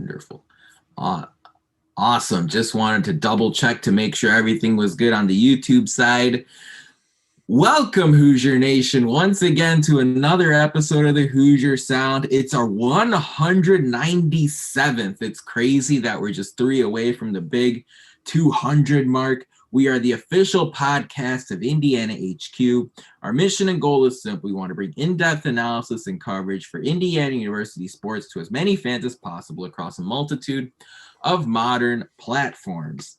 Wonderful. Awesome. Just wanted to double check to make sure everything was good on the YouTube side. Welcome, Hoosier Nation, once again to another episode of the Hoosier Sound. It's our 197th. It's crazy that we're just 3 away from the big 200 mark. We are the official podcast of Indiana HQ. Our mission and goal is simple. We want to bring in-depth analysis and coverage for Indiana University sports to as many fans as possible across a multitude of modern platforms.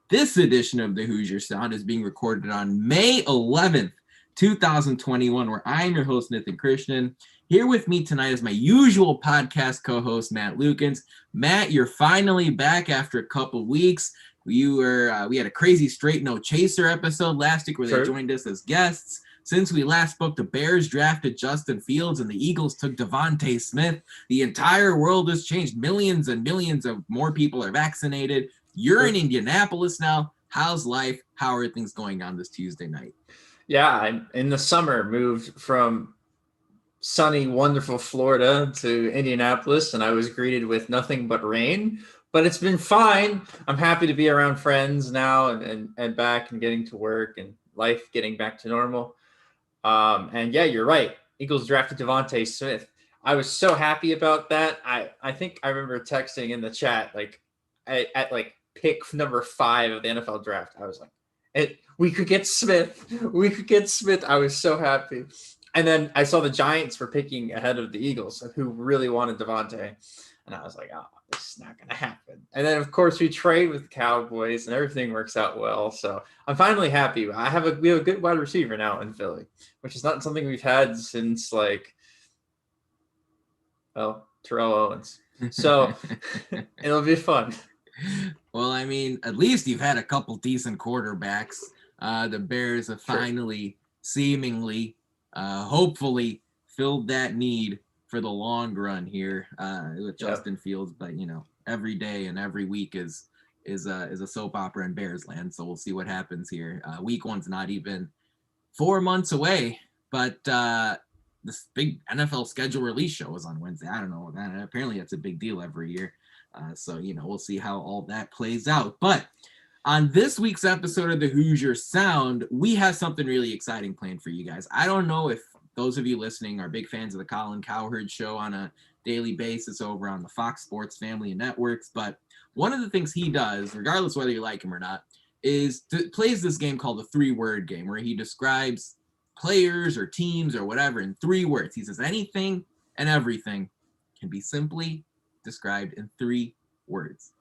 This edition of the Hoosier Sound is being recorded on May 11th, 2021, where I am your host, Nithin Krishnan. Here with me tonight is my usual podcast co-host, Matt Lukens. Matt, you're finally back after a couple weeks. We had a crazy straight no chaser episode last week where they joined us as guests. Since we last spoke, the Bears drafted Justin Fields and the Eagles took Devontae Smith. The entire world has changed. Millions and millions of more people are vaccinated. You're in Indianapolis now. How's life? How are things going on this Tuesday night? Yeah, I in the summer moved from sunny, wonderful Florida to Indianapolis, and I was greeted with nothing but rain. But it's been fine. I'm happy to be around friends now and back and getting to work and life getting back to normal. And yeah, you're right. Eagles drafted Devontae Smith. I was so happy about that. I think I remember texting in the chat at pick number 5 of the NFL draft. I was like, we could get Smith. We could get Smith. I was so happy. And then I saw the Giants were picking ahead of the Eagles, who really wanted Devontae. And I was like, oh, this is not going to happen. And then, of course, we trade with the Cowboys, and everything works out well. So I'm finally happy. We have a good wide receiver now in Philly, which is not something we've had since, Terrell Owens. So it'll be fun. Well, I mean, at least you've had a couple decent quarterbacks. The Bears have finally, seemingly, hopefully, filled that need for the long run here with Justin Fields. But, every day and every week is a soap opera in Bears land. So we'll see what happens here. Week 1's not even 4 months away, but this big NFL schedule release show is on Wednesday. I don't know. Apparently that's a big deal every year. So, we'll see how all that plays out. But on this week's episode of the Hoosier Sound, we have something really exciting planned for you guys. I don't know if those of you listening are big fans of the Colin Cowherd show on a daily basis over on the Fox Sports family of networks, but one of the things he does, regardless whether you like him or not, is plays this game called the 3-word game, where he describes players or teams or whatever in 3 words. He says anything and everything can be simply described in 3 words.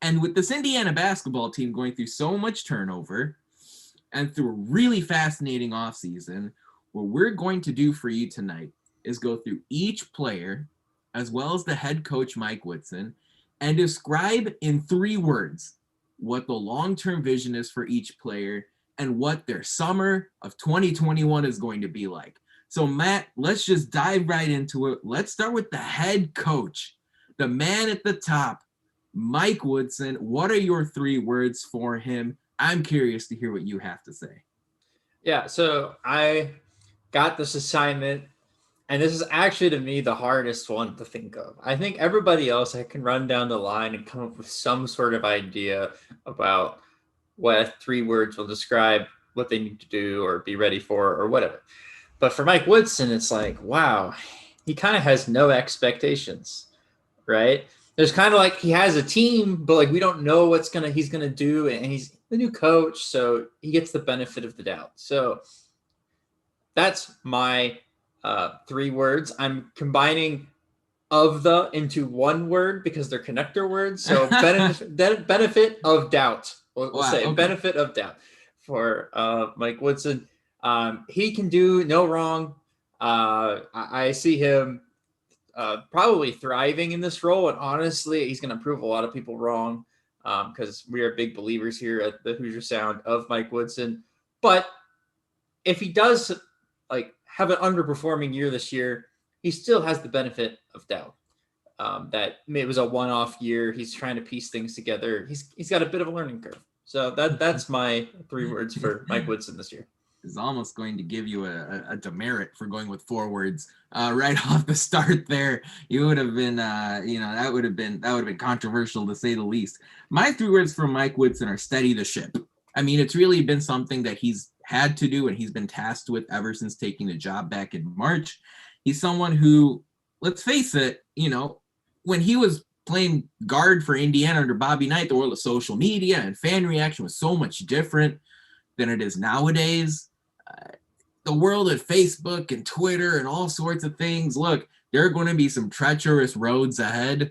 And with this Indiana basketball team going through so much turnover and through a really fascinating offseason, what we're going to do for you tonight is go through each player as well as the head coach, Mike Woodson, and describe in 3 words what the long-term vision is for each player and what their summer of 2021 is going to be like. So, Matt, let's just dive right into it. Let's start with the head coach, the man at the top, Mike Woodson. What are your 3 words for him? I'm curious to hear what you have to say. Yeah, so I got this assignment, and this is actually, to me, the hardest one to think of. I think everybody else, I can run down the line and come up with some sort of idea about what 3 words will describe what they need to do or be ready for or whatever. But for Mike Woodson, it's like, wow, he kind of has no expectations, right? There's kind of like he has a team, but we don't know what he's gonna do, and he's the new coach, so he gets the benefit of the doubt. So that's my 3 words. I'm combining of the into 1 word because they're connector words. So benefit of doubt. We'll say okay. Benefit of doubt for Mike Woodson. He can do no wrong. I see him probably thriving in this role, and honestly, he's going to prove a lot of people wrong because we are big believers here at the Hoosier Sound of Mike Woodson. But if he does have an underperforming year this year, he still has the benefit of doubt. That it was a one-off year. He's trying to piece things together. He's got a bit of a learning curve. So that's my 3 words for Mike Woodson this year. is almost going to give you a demerit for going with forwards right off the start there. You would have been, that would have been controversial to say the least. My 3 words from Mike Woodson are steady the ship. I mean, it's really been something that he's had to do and he's been tasked with ever since taking the job back in March. He's someone who, let's face it, when he was playing guard for Indiana under Bobby Knight, the world of social media and fan reaction was so much different than it is nowadays. The world of Facebook and Twitter and all sorts of things. Look, there are going to be some treacherous roads ahead,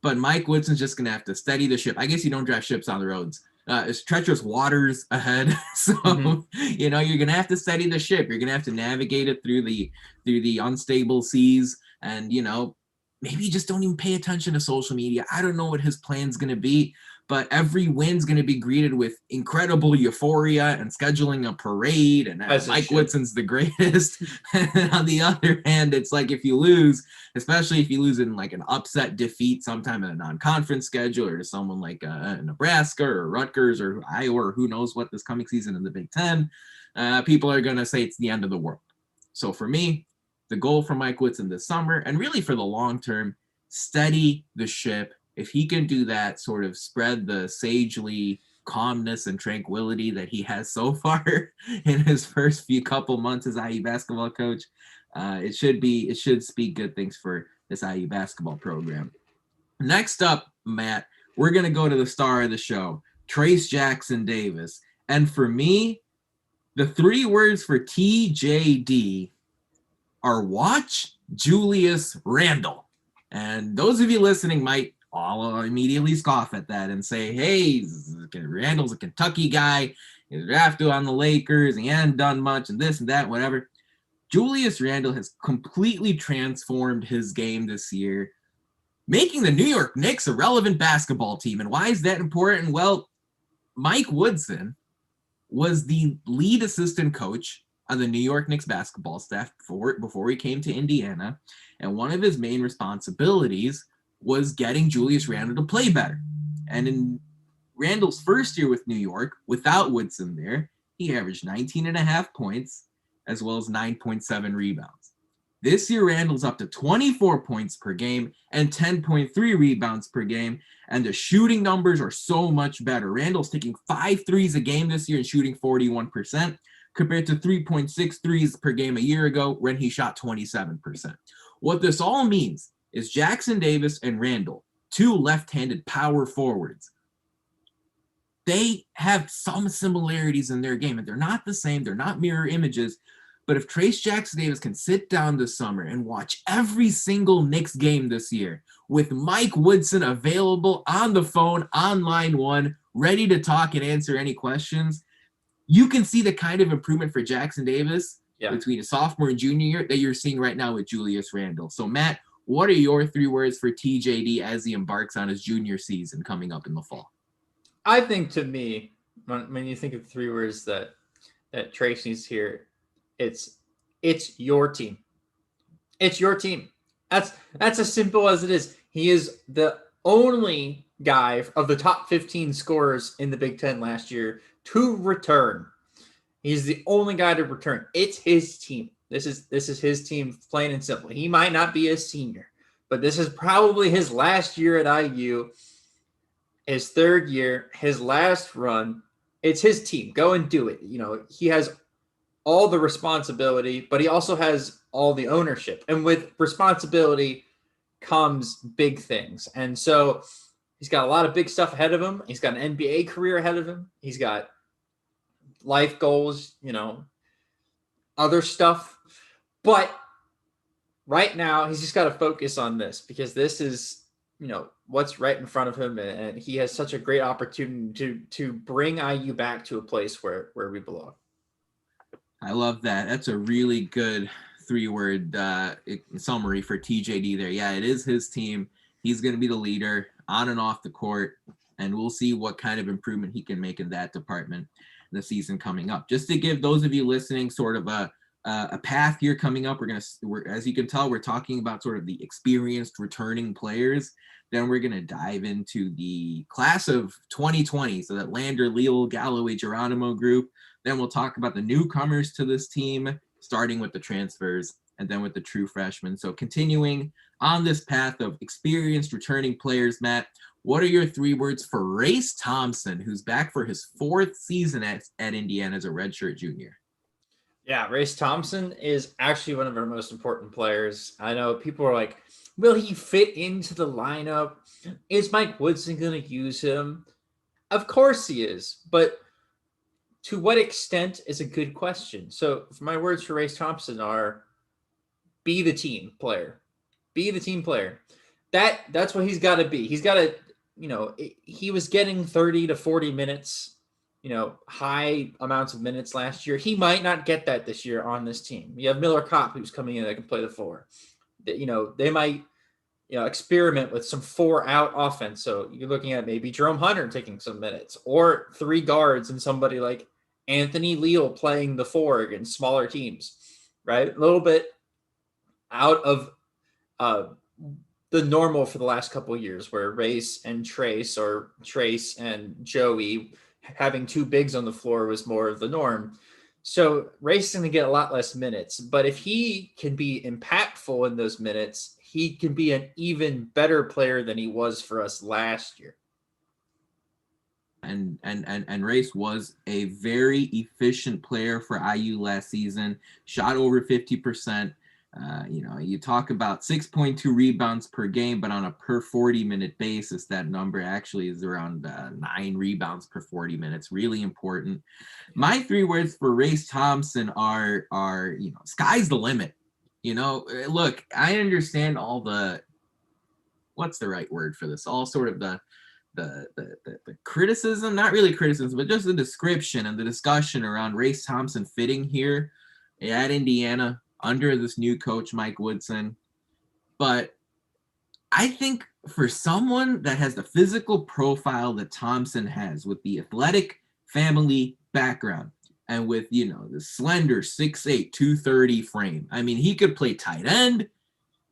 but Mike Woodson's just going to have to steady the ship. I guess you don't drive ships on the roads. It's treacherous waters ahead. So, you're going to have to steady the ship. You're going to have to navigate it through the unstable seas and, maybe just don't even pay attention to social media. I don't know what his plan's going to be, but every win's going to be greeted with incredible euphoria and scheduling a parade. And Mike Woodson's the greatest. And on the other hand, it's like if you lose, especially if you lose in like an upset defeat sometime in a non-conference schedule or to someone like Nebraska or Rutgers or Iowa or who knows what this coming season in the Big Ten, people are going to say it's the end of the world. So for me, the goal for Mike Woodson this summer, and really for the long term, steady the ship. If he can do that, sort of spread the sagely calmness and tranquility that he has so far in his first couple months as IU basketball coach, it should speak good things for this IU basketball program. Next up, Matt, we're going to go to the star of the show, Trayce Jackson-Davis. And for me, the 3 words for TJD are watch Julius Randle. And those of you listening might all immediately scoff at that and say, hey, Randle's a Kentucky guy. He's drafted on the Lakers. He hasn't done much and this and that, whatever. Julius Randle has completely transformed his game this year, making the New York Knicks a relevant basketball team. And why is that important? Well, Mike Woodson was the lead assistant coach on the New York Knicks basketball staff before he came to Indiana. And one of his main responsibilities was getting Julius Randle to play better. And in Randle's first year with New York, without Woodson there, he averaged 19.5 points as well as 9.7 rebounds. This year, Randle's up to 24 points per game and 10.3 rebounds per game, and the shooting numbers are so much better. Randle's taking 5 threes a game this year and shooting 41%, compared to 3.6 threes per game a year ago when he shot 27%. What this all means is Jackson-Davis and Randle, 2 left-handed power forwards, they have some similarities in their game, and they're not the same. They're not mirror images. But if Trayce Jackson-Davis can sit down this summer and watch every single Knicks game this year with Mike Woodson available on the phone, on line 1, ready to talk and answer any questions, you can see the kind of improvement for Jackson-Davis between a sophomore and junior year that you're seeing right now with Julius Randle. So, Matt, what are your 3 words for TJD as he embarks on his junior season coming up in the fall? I think to me, when you think of 3 words that Trayce needs to hear, it's your team. It's your team. That's as simple as it is. He is the only guy of the top 15 scorers in the Big Ten last year to return. He's the only guy to return. It's his team. This is his team, plain and simple. He might not be a senior, but this is probably his last year at IU, his 3rd year, his last run. It's his team. Go and do it. He has all the responsibility, but he also has all the ownership. And with responsibility comes big things. And so he's got a lot of big stuff ahead of him. He's got an NBA career ahead of him. He's got life goals, other stuff. But right now, he's just got to focus on this because this is, what's right in front of him. And he has such a great opportunity to bring IU back to a place where we belong. I love that. That's a really good 3-word summary for TJD there. Yeah, it is his team. He's going to be the leader on and off the court, and we'll see what kind of improvement he can make in that department in the season coming up. Just to give those of you listening sort of a path here coming up, we're as you can tell, we're talking about sort of the experienced returning players. Then we're going to dive into the class of 2020, so that Lander, Leal, Galloway, Geronimo group. Then we'll talk about the newcomers to this team, starting with the transfers and then with the true freshmen. So continuing on this path of experienced returning players, Matt, what are your 3 words for Race Thompson, who's back for his 4th season at Indiana as a redshirt junior? Yeah, Race Thompson is actually one of our most important players. I know people are like, will he fit into the lineup? Is Mike Woodson going to use him? Of course he is, but to what extent is a good question. So my words for Race Thompson are be the team player. Be the team player. That's what he's got to be. He's got to, he was getting 30 to 40 minutes, high amounts of minutes last year. He might not get that this year on this team. You have Miller Kopp who's coming in that can play the 4. They might, experiment with some 4-out offense. So you're looking at maybe Jerome Hunter taking some minutes, or 3 guards and somebody like Anthony Leal playing the 4 against smaller teams, right? A little bit out of the normal for the last couple of years, where Race and Trace, or Trace and Joey having 2 bigs on the floor was more of the norm. So Race is going to get a lot less minutes, but if he can be impactful in those minutes, he can be an even better player than he was for us last year. And Race was a very efficient player for IU last season, shot over 50%. You talk about 6.2 rebounds per game, but on a per 40-minute basis, that number actually is around 9 rebounds per 40 minutes. Really important. My 3 words for Race Thompson are sky's the limit. Look, I understand all the, what's the right word for this? All sort of the criticism, not really criticism, but just the description and the discussion around Race Thompson fitting here at Indiana under this new coach, Mike Woodson. But I think for someone that has the physical profile that Thompson has, with the athletic family background, and with, the slender 6'8", 230 frame, I mean, he could play tight end.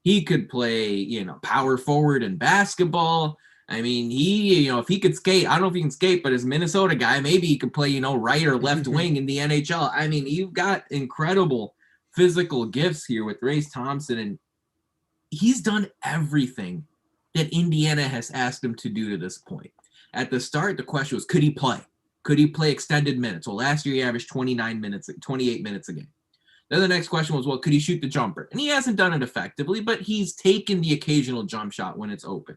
He could play, power forward in basketball. I mean, he, if he could skate, I don't know if he can skate, but as a Minnesota guy, maybe he could play, right or left wing in the NHL. I mean, you've got incredible physical gifts here with Race Thompson, and he's done everything that Indiana has asked him to do to this point. At the start, the question was, could he play? Could he play extended minutes? Well, last year he averaged 28 minutes a game. Then the next question was, well, could he shoot the jumper? And he hasn't done it effectively, but he's taken the occasional jump shot when it's open.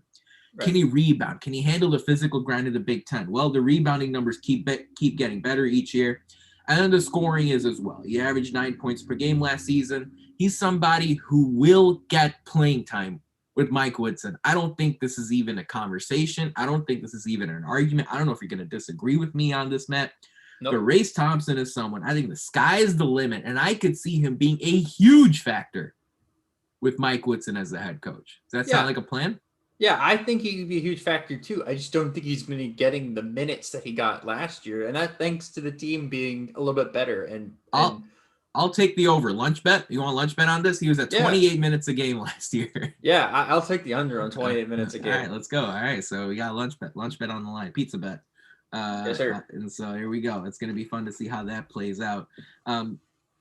Right. Can he rebound? Can he handle the physical grind of the Big Ten? Well, the rebounding numbers keep getting better each year. And then the scoring is as well. He averaged 9 points per game last season. He's somebody who will get playing time with Mike Woodson. I don't think this is even a conversation. I don't think this is even an argument. I don't know if you're going to disagree with me on this, Matt. Nope. But Race Thompson is someone, I think the sky is the limit, and I could see him being a huge factor with Mike Woodson as the head coach. Does that sound like a plan? Yeah, I think he could be a huge factor too. I just don't think he's going to be getting the minutes that he got last year, and that thanks to the team being a little bit better. And I'll take the over. Lunch bet? You want a lunch bet on this? He was at 28 minutes a game last year. Yeah, I'll take the under on 28 minutes a game. All right, let's go. All right, so we got a lunch bet on the line. Pizza bet. Yes, sir. And so here we go. It's going to be fun to see how that plays out.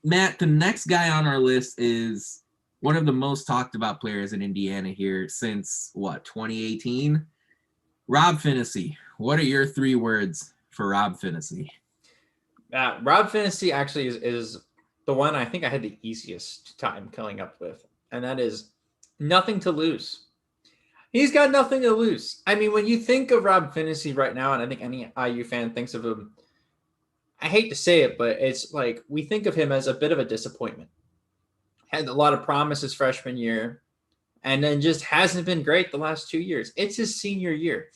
Matt, the next guy on our list is one of the most talked about players in Indiana here since, 2018? Rob Finissy. What are your 3 words for Rob Finissy? Rob Finissy actually is the one I think I had the easiest time coming up with, and that is nothing to lose. He's got nothing to lose. I mean, when you think of Rob Finissy right now, and I think any IU fan thinks of him, I hate to say it, but it's like we think of him as a bit of a disappointment. Had a lot of promise his freshman year, and then just hasn't been great the last 2 years. It's his senior year.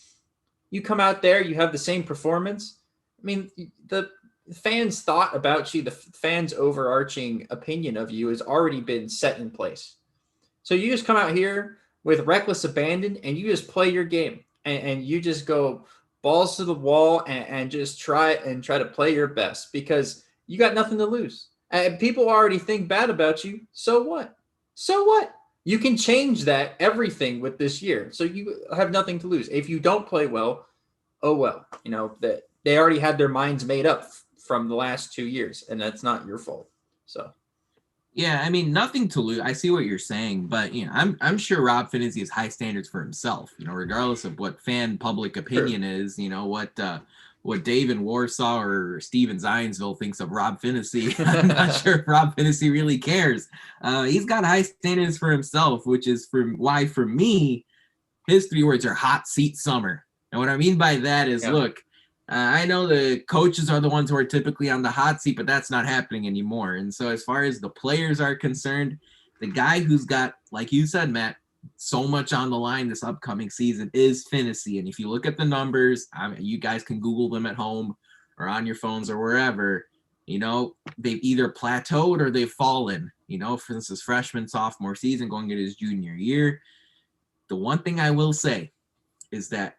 You come out there, you have the same performance. I mean, the fans' thought about you, the fans' overarching opinion of you has already been set in place. So you just come out here with reckless abandon, and you just play your game, and you just go balls to the wall and just try to play your best, because you got nothing to lose. And people already think bad about you. So what? So what? You can change that everything with this year. So you have nothing to lose. If you don't play well, oh well. That they already had their minds made up from the last 2 years, and that's not your fault. So. Yeah, I mean, nothing to lose. I see what you're saying, but I'm sure Rob Finissy has high standards for himself. Regardless of what fan public opinion is. What Dave in Warsaw or Steven Zionsville thinks of Rob Finissy. I'm not sure if Rob Finissy really cares. He's got high standards for himself, which is why for me, his 3 words are hot seat summer. And what I mean by that is, look. I know the coaches are the ones who are typically on the hot seat, but that's not happening anymore. And so as far as the players are concerned, the guy who's got, like you said, Matt, so much on the line this upcoming season is Finissy. And if you look at the numbers, you guys can Google them at home or on your phones or wherever, they've either plateaued or they've fallen, for instance, freshman, sophomore season going into his junior year. The one thing I will say is that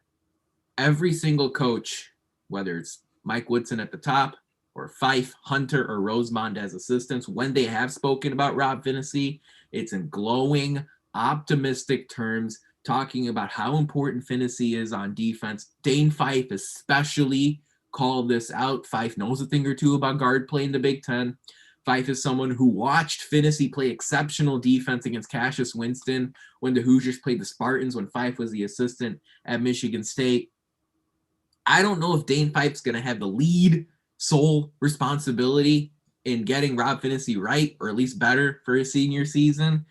every single coach, whether it's Mike Woodson at the top or Fife, Hunter, or Rosemond as assistants, when they have spoken about Rob Finissy, it's in glowing, optimistic terms, talking about how important Finissy is on defense. Dane Fife especially called this out. Fife knows a thing or two about guard play in the Big Ten. Fife is someone who watched Finissy play exceptional defense against Cassius Winston when the Hoosiers played the Spartans when Fife was the assistant at Michigan State. I don't know if Dane Fife's going to have the lead sole responsibility in getting Rob Finissy right, or at least better for his senior season.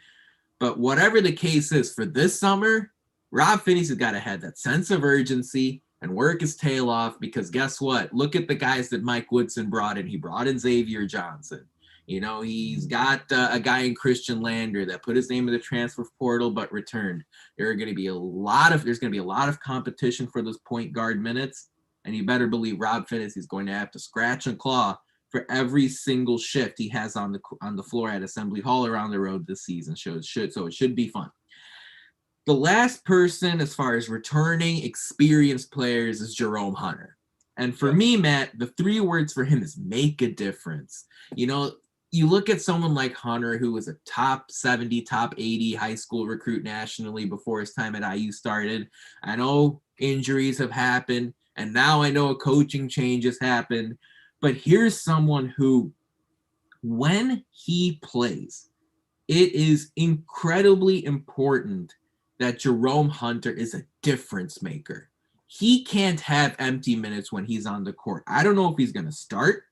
But whatever the case is for this summer, Rob Finnissy's got to have that sense of urgency and work his tail off, because guess what? Look at the guys that Mike Woodson brought in. He brought in Xavier Johnson. He's got a guy in Christian Lander that put his name in the transfer portal but returned. There's going to be a lot of competition for those point guard minutes, and you better believe Rob Finissy is going to have to scratch and claw for every single shift he has on the floor at Assembly Hall around the road this season. So it should be fun. The last person, as far as returning experienced players, is Jerome Hunter. And for me, Matt, the 3 words for him is make a difference. You look at someone like Hunter, who was a top 70, top 80 high school recruit nationally before his time at IU started. I know injuries have happened, and now I know a coaching change has happened. But here's someone who, when he plays, it is incredibly important that Jerome Hunter is a difference maker. He can't have empty minutes when he's on the court. I don't know if he's going to start.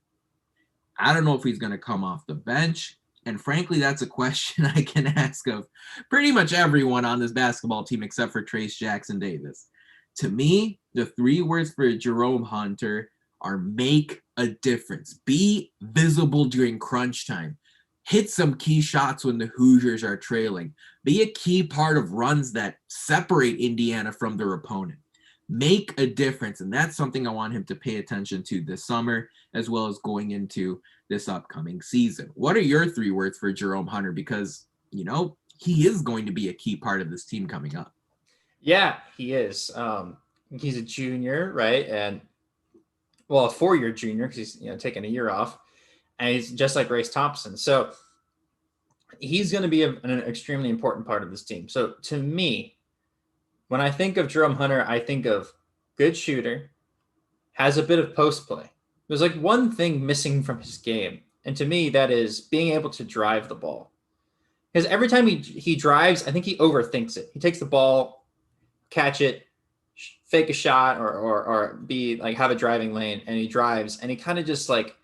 I don't know if he's going to come off the bench. And frankly, that's a question I can ask of pretty much everyone on this basketball team except for Trace Jackson Davis. To me, the 3 words for Jerome Hunter are make a difference. Be visible during crunch time. Hit some key shots when the Hoosiers are trailing. Be a key part of runs that separate Indiana from their opponent. Make a difference, and that's something I want him to pay attention to this summer, as well as going into this upcoming season. What are your 3 words for Jerome Hunter? Because, he is going to be a key part of this team coming up. Yeah, he is. He's a junior, right? And, a 4-year junior, because he's taking a year off. And he's just like Grace Thompson. So he's going to be an extremely important part of this team. So to me, when I think of Jerome Hunter, I think of good shooter, has a bit of post play. There's like one thing missing from his game. And to me, that is being able to drive the ball. Because every time he drives, I think he overthinks it. He takes the ball, catch it, fake a shot, or be like have a driving lane, and he drives, and he kind of just like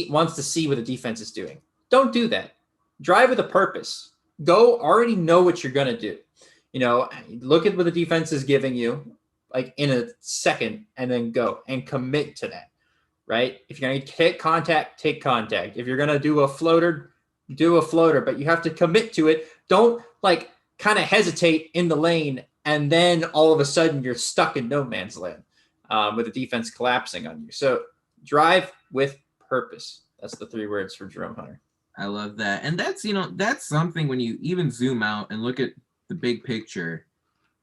wants to see what the defense is doing. Don't do that. Drive with a purpose. Go already know what you're going to do. Look at what the defense is giving you like in a second, and then go and commit to that, right? If you're going to take contact, take contact. If you're going to do a floater, do a floater, but you have to commit to it. Don't like kind of hesitate in the lane, and then all of a sudden you're stuck in no man's land with the defense collapsing on you. So drive with purpose. That's the 3 words for Jerome Hunter. I love that. And that's something when you even zoom out and look at the big picture,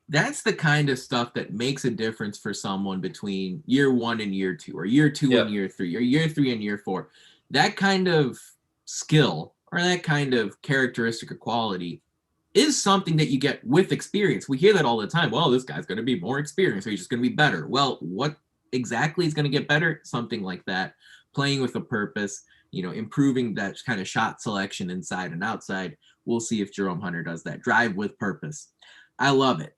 that's the kind of stuff that makes a difference for someone between year 1 and year 2, or year 2 and year 3, or year 3 and year 4. That kind of skill or that kind of characteristic or quality is something that you get with experience. We hear that all the time. Well, this guy's going to be more experienced, or he's just going to be better. Well, what exactly is going to get better, something like that. Playing with a purpose, improving that kind of shot selection inside and outside. We'll see if Jerome Hunter does that. Drive with purpose. I love it.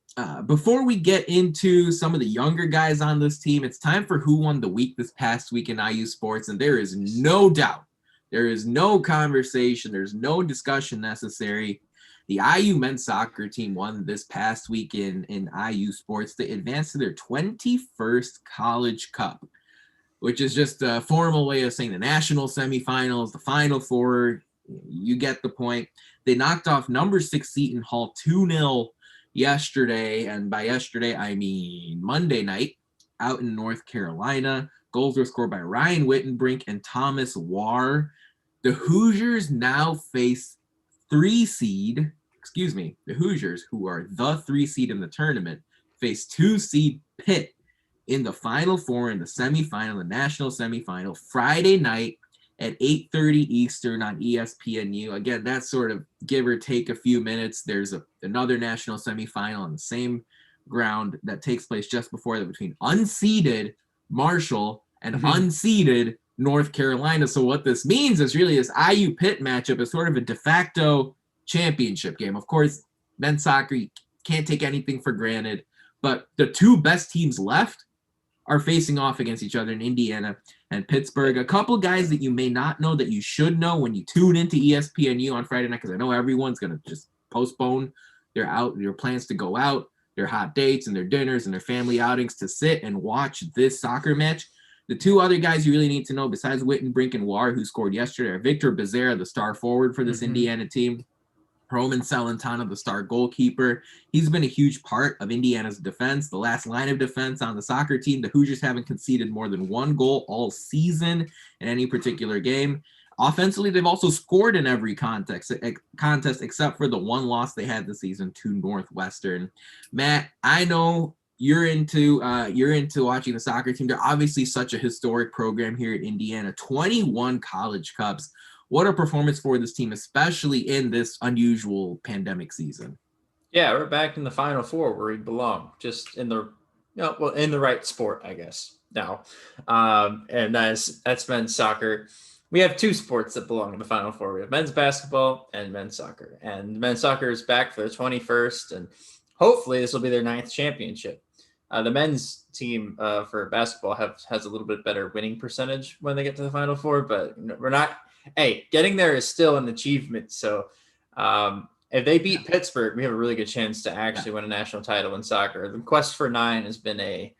Before we get into some of the younger guys on this team, it's time for Who Won the Week this past week in IU sports. And there is no doubt, there is no conversation, there's no discussion necessary. The IU men's soccer team won this past week in IU sports to advance to their 21st College Cup, which is just a formal way of saying the national semifinals, the Final Four. You get the point. They knocked off number 6 Seton Hall 2-0 yesterday, and by yesterday I mean Monday night out in North Carolina. Goals were scored by Ryan Wittenbrink and Thomas Warr. The Hoosiers now face the Hoosiers, who are the 3 seed in the tournament, face 2 seed Pitt in the Final Four, in the semifinal, the national semifinal, Friday night at 8:30 Eastern on ESPNU. Again, that's sort of give or take a few minutes. There's another national semifinal on the same ground that takes place just before that between unseeded Marshall and unseeded North Carolina. So what this means is really this IU Pitt matchup is sort of a de facto championship game. Of course, men's soccer, you can't take anything for granted, but the 2 best teams left are facing off against each other in Indiana and Pittsburgh. A couple guys that you may not know that you should know when you tune into ESPNU on Friday night, because I know everyone's going to just postpone their plans to go out, their hot dates and their dinners and their family outings to sit and watch this soccer match. The 2 other guys you really need to know besides Wittenbrink and Warr, who scored yesterday, are Victor Becerra, the star forward for this Indiana team, Roman Celentano, the star goalkeeper. He's been a huge part of Indiana's defense, the last line of defense on the soccer team. The Hoosiers haven't conceded more than 1 goal all season in any particular game. Offensively, they've also scored in every contest except for the 1 loss they had this season to Northwestern. Matt, I know you're into watching the soccer team. They're obviously such a historic program here at Indiana. 21 College Cups. What a performance for this team, especially in this unusual pandemic season. Yeah, we're back in the Final Four where we belong, just in the in the right sport, I guess. Now, and that's men's soccer. We have 2 sports that belong in the Final Four. We have men's basketball and men's soccer. And men's soccer is back for the 21st, and hopefully this will be their 9th championship. The men's team for basketball has a little bit better winning percentage when they get to the Final Four, but we're not. Hey, getting there is still an achievement. So if they beat Pittsburgh, we have a really good chance to actually win a national title in soccer. The quest for 9 has been a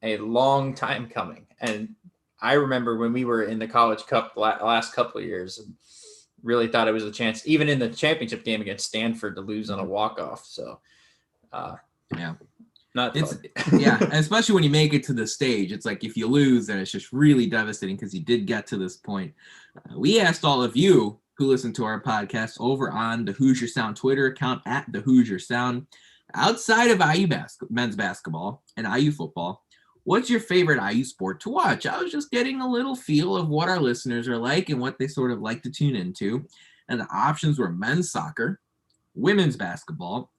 long time coming. And I remember when we were in the College Cup the last couple of years and really thought it was a chance, even in the championship game against Stanford, to lose on a walk-off. So, especially when you make it to the stage. It's like if you lose, then it's just really devastating because you did get to this point. We asked all of you who listen to our podcast over on the Hoosier Sound Twitter account at the Hoosier Sound, outside of IU men's basketball and IU football, what's your favorite IU sport to watch? I was just getting a little feel of what our listeners are like and what they sort of like to tune into. And the options were men's soccer, women's basketball,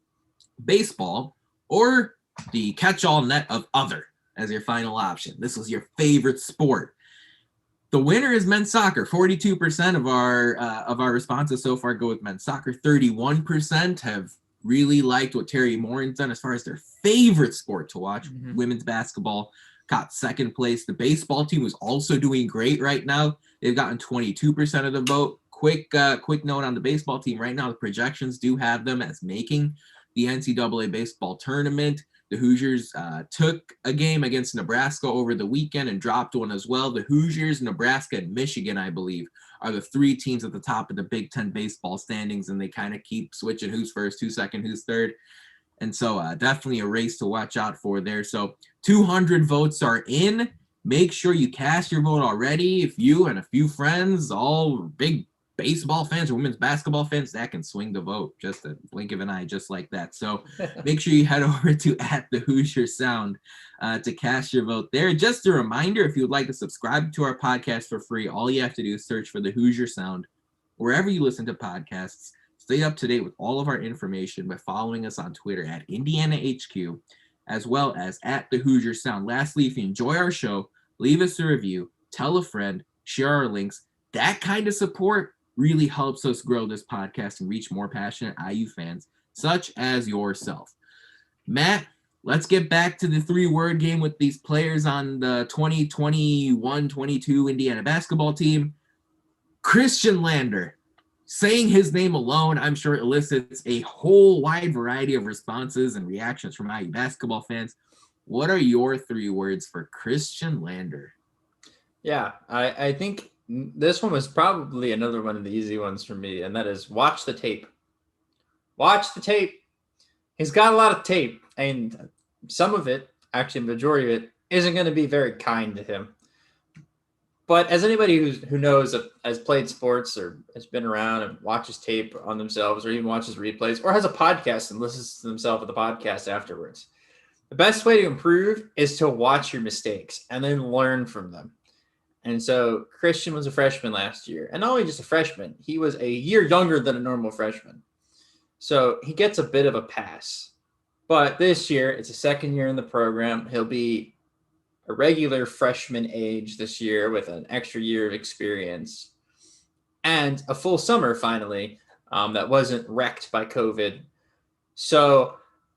baseball, or the catch-all net of other as your final option. This was your favorite sport. The winner is men's soccer. 42% of our responses so far go with men's soccer. 31% have really liked what Terry Morin's done as far as their favorite sport to watch. Women's basketball got 2nd place. The baseball team was also doing great right now. They've gotten 22% of the vote. Quick note on the baseball team right now. The projections do have them as making the NCAA baseball tournament. The Hoosiers took a game against Nebraska over the weekend and dropped one as well. The Hoosiers, Nebraska, and Michigan, I believe, are the 3 teams at the top of the Big Ten baseball standings, and they kind of keep switching who's first, who's second, who's third. And so definitely a race to watch out for there. So 200 votes are in. Make sure you cast your vote already. If you and a few friends, all big baseball fans or women's basketball fans, that can swing the vote just a blink of an eye, just like that. So make sure you head over to at the Hoosier Sound to cast your vote there. Just a reminder, if you would like to subscribe to our podcast for free, all you have to do is search for the Hoosier Sound wherever you listen to podcasts. Stay up to date with all of our information by following us on Twitter at Indiana HQ as well as at the Hoosier Sound. Lastly, if you enjoy our show, leave us a review, tell a friend, share our links. That kind of support really helps us grow this podcast and reach more passionate IU fans, such as yourself. Matt, let's get back to the 3-word game with these players on the 2021-22 Indiana basketball team. Christian Lander. Saying his name alone, I'm sure elicits a whole wide variety of responses and reactions from IU basketball fans. What are your 3 words for Christian Lander? Yeah, I think this one was probably another one of the easy ones for me, and that is watch the tape. Watch the tape. He's got a lot of tape, and some of it, actually the majority of it, isn't going to be very kind to him. But as anybody who knows, has played sports or has been around and watches tape on themselves or even watches replays or has a podcast and listens to themselves with the podcast afterwards, the best way to improve is to watch your mistakes and then learn from them. And so Christian was a freshman last year. And not only just a freshman, he was a year younger than a normal freshman. So he gets a bit of a pass. But this year, it's a second year in the program. He'll be a regular freshman age this year with an extra year of experience and a full summer finally that wasn't wrecked by COVID. So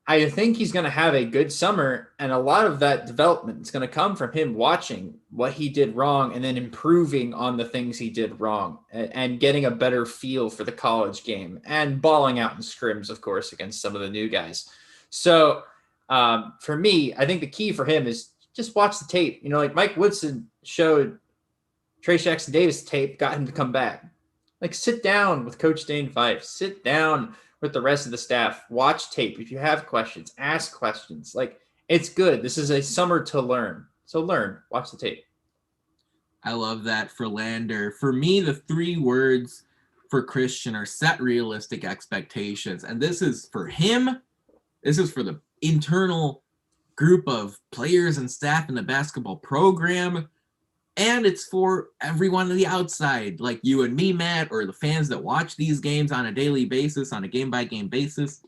I think he's going to have a good summer, and a lot of that development is going to come from him watching what he did wrong and then improving on the things he did wrong and getting a better feel for the college game and balling out in scrims, of course, against some of the new guys. So for me, I think the key for him is just watch the tape. You know, like Mike Woodson showed Trey Jackson-Davis tape, got him to come back. Like, sit down with Coach Dane Fife. Sit down with the rest of the staff. Watch tape. If you have questions, ask questions. Like, it's good. This is a summer to learn. So learn. Watch the tape. I love that for Lander. For me, the 3 words for Christian are set realistic expectations. And this is for him. This is for the internal group of players and staff in the basketball program, and it's for everyone on the outside, like you and me, Matt, or the fans that watch these games on a daily basis, on a game-by-game basis.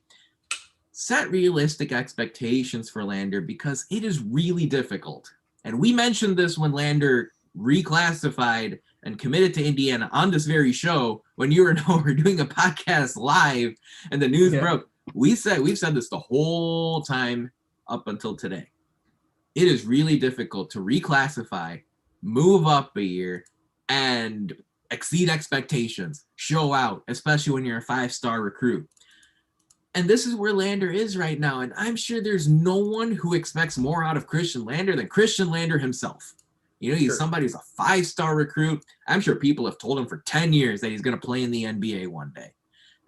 Set realistic expectations for Lander because it is really difficult. And we mentioned this when Lander reclassified and committed to Indiana on this very show when you and I were doing a podcast live and the news broke. We've said this the whole time up until today. It is really difficult to reclassify, move up a year, and exceed expectations, show out, especially when you're a 5-star recruit. And this is where Lander is right now. And I'm sure there's no one who expects more out of Christian Lander than Christian Lander himself. You know, he's somebody who's a 5-star recruit. I'm sure people have told him for 10 years that he's going to play in the NBA one day.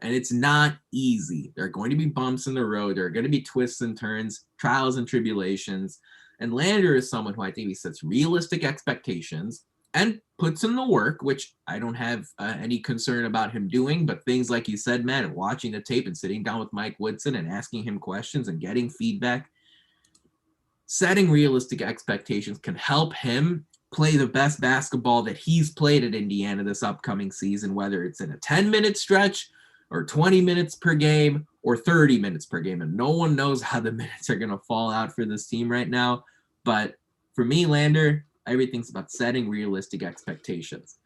And it's not easy. There are going to be bumps in the road. There are going to be twists and turns, trials and tribulations. And Lander is someone who I think he sets realistic expectations and puts in the work, which I don't have any concern about him doing. But things like you said, Matt, and watching the tape and sitting down with Mike Woodson and asking him questions and getting feedback, setting realistic expectations can help him play the best basketball that he's played at Indiana this upcoming season, whether it's in a 10-minute stretch or 20 minutes per game, or 30 minutes per game. And no one knows how the minutes are going to fall out for this team right now. But for me, Lander, everything's about setting realistic expectations.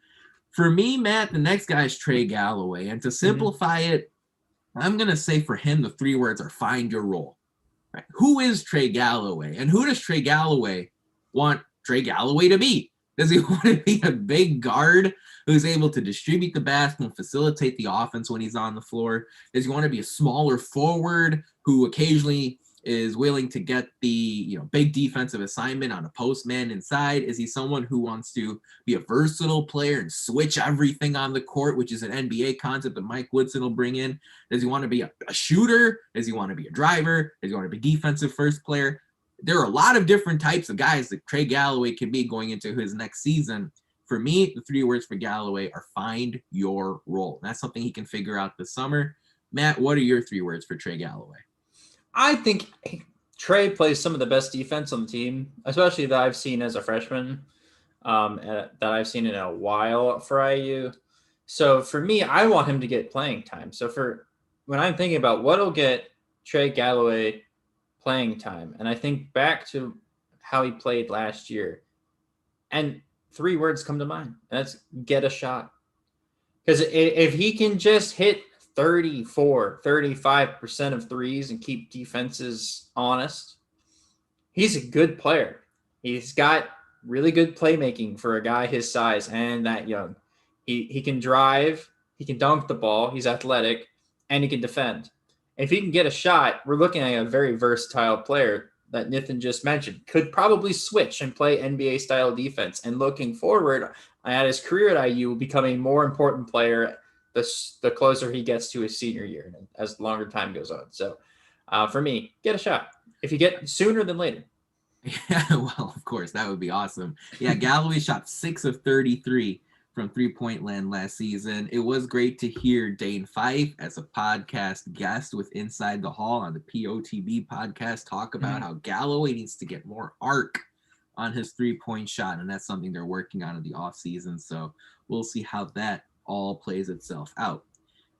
For me, Matt, the next guy is Trey Galloway. And to simplify it, I'm going to say for him, the 3 words are find your role. Right? Who is Trey Galloway? And who does Trey Galloway want Trey Galloway to be? Does he want to be a big guard who's able to distribute the basketball and facilitate the offense when he's on the floor? Does he want to be a smaller forward who occasionally is willing to get the big defensive assignment on a post man inside? Is he someone who wants to be a versatile player and switch everything on the court, which is an NBA concept that Mike Woodson will bring in? Does he want to be a shooter? Does he want to be a driver? Does he want to be defensive first player? There are a lot of different types of guys that Trey Galloway can be going into his next season. For me, the 3 words for Galloway are find your role. That's something he can figure out this summer. Matt, what are your 3 words for Trey Galloway? I think Trey plays some of the best defense on the team, especially that I've seen as a freshman, that I've seen in a while for IU. So for me, I want him to get playing time. So when I'm thinking about what'll get Trey Galloway playing time. And I think back to how he played last year, and 3 words come to mind. And that's get a shot. Because if he can just hit 35% of threes and keep defenses honest, he's a good player. He's got really good playmaking for a guy his size and that young. He can drive, he can dunk the ball, he's athletic, and he can defend. If he can get a shot, we're looking at a very versatile player that Nithin just mentioned. Could probably switch and play NBA-style defense. And looking forward at his career at IU, will become a more important player the closer he gets to his senior year and as longer time goes on. So for me, get a shot. If you get sooner than later. Yeah, well, of course, that would be awesome. Yeah, Galloway shot 6 of 33 from three-point land last season. It was great to hear Dane Fife as a podcast guest with Inside the Hall on the POTB podcast talk about how Galloway needs to get more arc on his three-point shot, and that's something they're working on in the offseason. So we'll see how that all plays itself out.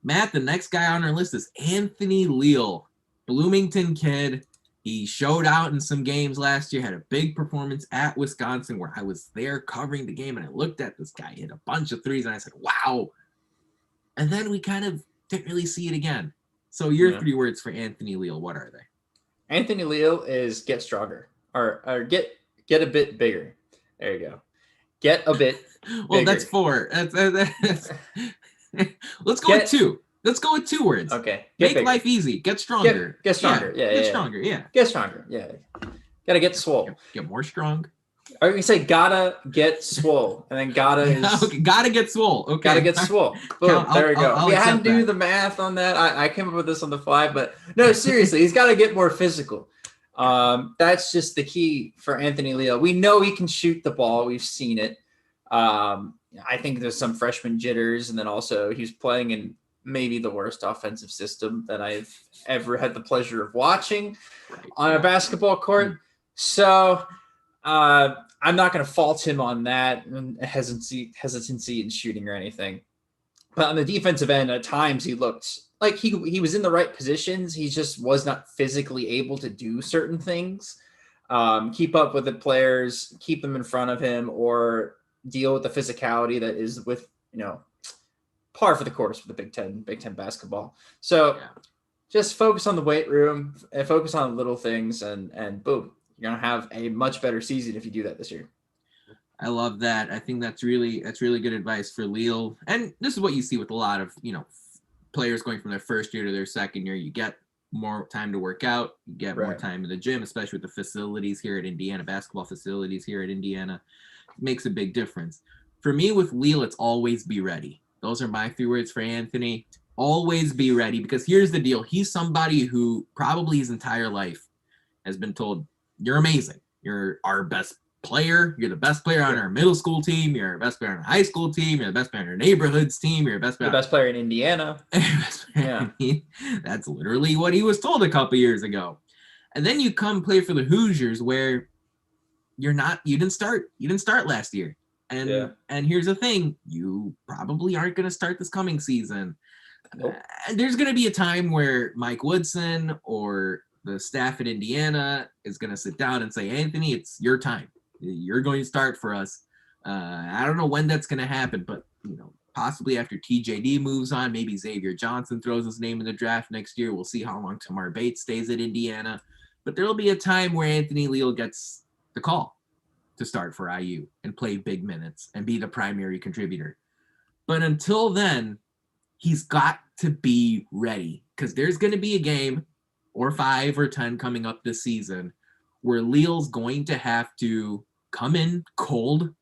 Matt, the next guy on our list is Anthony Leal, Bloomington kid. He showed out in some games last year, had a big performance at Wisconsin where I was there covering the game, and I looked at this guy, hit a bunch of threes, and I said, wow. And then we kind of didn't really see it again. So your 3 words for Anthony Leal, what are they? Anthony Leal is get stronger or get a bit bigger. There you go. Get a bit Well, bigger. that's 4. That's let's go with 2. Let's go with 2 words. Okay. Make life easy. Get stronger. Get stronger. Yeah. Get stronger. Yeah. Get stronger. Yeah. Gotta get swole. Get more strong. Or you can say gotta get swole, and then gotta is okay, gotta get swole. Okay. Gotta get swole. Boom. There we go. I'll We had to do that. the math on that. I came up with this on the fly, but no, seriously, he's got to get more physical. That's just the key for Anthony Leal. We know he can shoot the ball. We've seen it. I think there's some freshman jitters, and then also he's playing in maybe the worst offensive system that I've ever had the pleasure of watching on a basketball court. So I'm not going to fault him on that hesitancy in shooting or anything. But on the defensive end, at times he looked like he was in the right positions. He just was not physically able to do certain things, keep up with the players, keep them in front of him, or deal with the physicality that is with, par for the course for the Big Ten basketball. So just focus on the weight room and focus on little things, and boom, you're going to have a much better season if you do that this year. I love that. I think that's really good advice for Leal. And this is what you see with a lot of, players going from their first year to their second year. You get more time to work out, you get more time in the gym, especially with the facilities here at Indiana, basketball facilities here at Indiana. It makes a big difference. For me with Leal, it's always be ready. Those are my 3 words for Anthony. Always be ready, because here's the deal. He's somebody who probably his entire life has been told, you're amazing. You're our best player. You're the best player on our middle school team. You're the best player on our high school team. You're the best player on our neighborhoods team. You're the best player in Indiana. Yeah. That's literally what he was told a couple years ago. And then you come play for the Hoosiers, where you didn't start last year. And here's the thing, you probably aren't going to start this coming season. Nope. There's going to be a time where Mike Woodson or the staff at Indiana is going to sit down and say, Anthony, it's your time. You're going to start for us. I don't know when that's going to happen, but possibly after TJD moves on, maybe Xavier Johnson throws his name in the draft next year. We'll see how long Tamar Bates stays at Indiana. But there'll be a time where Anthony Leal gets the call to start for IU and play big minutes and be the primary contributor. But until then, he's got to be ready, because there's going to be a game or 5 or 10 coming up this season where Leal's going to have to come in cold.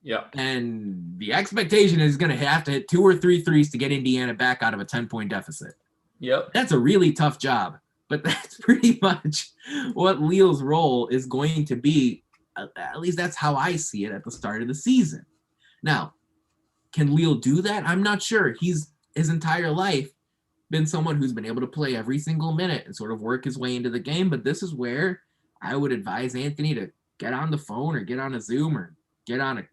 Yeah. And the expectation is going to have to hit 2 or 3 threes to get Indiana back out of a 10-point deficit. Yep. That's a really tough job, but that's pretty much what Leal's role is going to be. At least that's how I see it at the start of the season. Now, can Leal do that? I'm not sure. He's his entire life been someone who's been able to play every single minute and sort of work his way into the game. But this is where I would advise Anthony to get on the phone or get on a Zoom or get on a